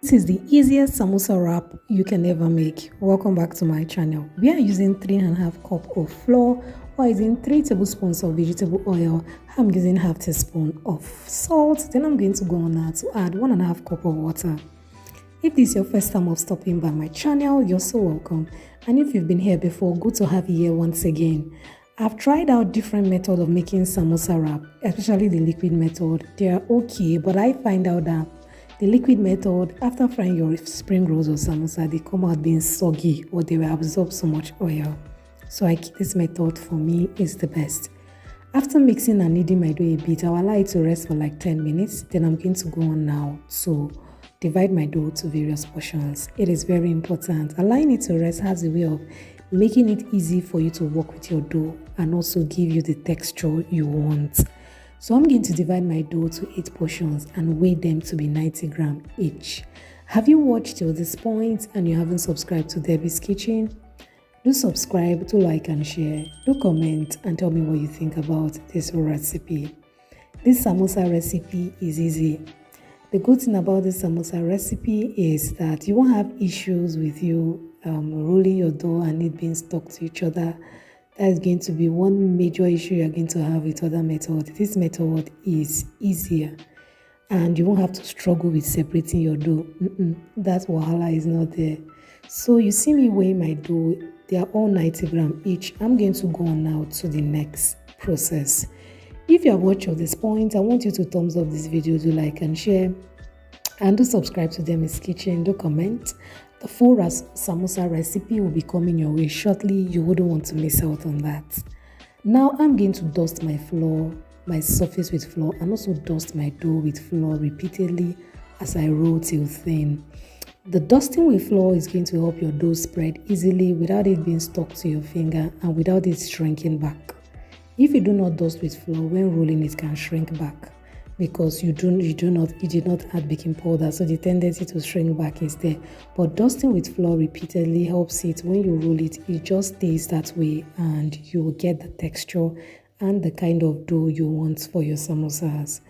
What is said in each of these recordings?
This is the easiest samosa wrap you can ever make. Welcome back to my channel. We are using 3.5 cup of flour, or using 3 tablespoons of vegetable oil. I'm using half teaspoon of salt. Then I'm going to go on now to add 1.5 cup of water. If this is your first time of stopping by my channel, you're so welcome. And if you've been here before, good to have you here once again. I've tried out different methods of making samosa wrap, especially the liquid method. They are okay, but I find out that the liquid method, after frying your spring rolls or samosa, they come out being soggy or they will absorb so much oil. So this method for me is the best. After mixing and kneading my dough a bit, I'll allow it to rest for like 10 minutes. Then I'm going to go on now to divide my dough to various portions. It is very important. Allowing it to rest has a way of making it easy for you to work with your dough and also give you the texture you want. So I'm going to divide my dough to 8 portions and weigh them to be 90 grams each. Have you watched till this point and you haven't subscribed to Debby's Kitchen? Do subscribe, do like and share, do comment and tell me what you think about this recipe. This samosa recipe is easy. The good thing about this samosa recipe is that you won't have issues with you rolling your dough and it being stuck to each other. That is going to be one major issue you're going to have with other methods. This method is easier and you won't have to struggle with separating your dough. That wahala is not there. So you see me weigh my dough. They are all 90 grams each. I'm going to go on now to the next process. If you have watched till this point, I want you to thumbs up this video, do like and share, and do subscribe to Debby's Kitchen, do comment. The full samosa recipe will be coming your way shortly. You wouldn't want to miss out on that. Now I'm going to dust my flour, my surface with flour, and also dust my dough with flour repeatedly as I roll till thin. The dusting with flour is going to help your dough spread easily without it being stuck to your finger and without it shrinking back. If you do not dust with flour, when rolling it can shrink back because you did not add baking powder, so the tendency to shrink back is there. But dusting with flour repeatedly helps it. When you roll it, it just stays that way and you will get the texture and the kind of dough you want for your samosas.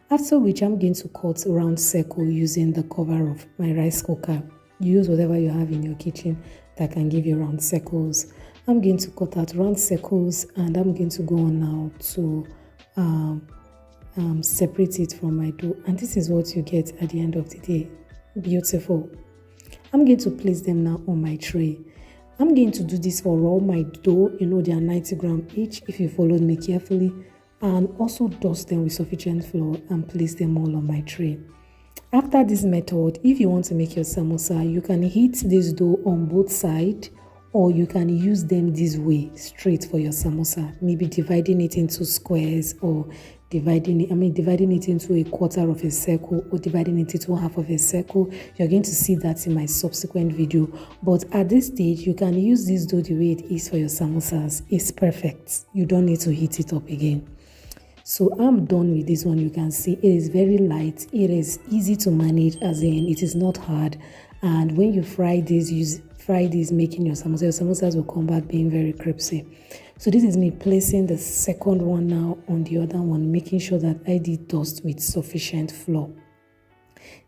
After which, I'm going to cut round circle using the cover of my rice cooker. Use whatever you have in your kitchen that can give you round circles. I'm going to cut out round circles and I'm going to go on now to separate it from my dough, and this is what you get at the end of the day. Beautiful. I'm going to place them now on my tray. I'm going to do this for all my dough. You know, they are 90 grams each if you followed me carefully, and also dust them with sufficient flour and place them all on my tray. After this method, if you want to make your samosa, you can heat this dough on both sides, or you can use them this way straight for your samosa, maybe dividing it into squares, or dividing it into a quarter of a circle, or dividing it into half of a circle. You're going to see that in my subsequent video, but at this stage you can use this dough the way it is for your samosas. It's perfect. You don't need to heat it up again. So I'm done with this one. You can see it is very light. It is easy to manage, as in it is not hard. And when you fry this making your samosas will come back being very crispy. So this is me placing the second one now on the other one, making sure that I did dust with sufficient flour.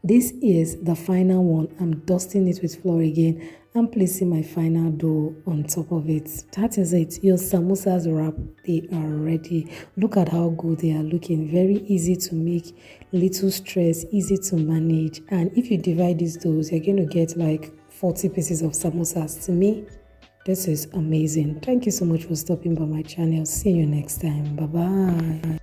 This is the final one. I'm dusting it with flour again. I'm placing my final dough on top of it. That is it. Your samosas wrap, they are ready. Look at how good they are looking. Very easy to make, little stress, easy to manage. And if you divide these doughs, you're going to get like 40 pieces of samosas. To me, this is amazing. Thank you so much for stopping by my channel. See you next time. Bye bye.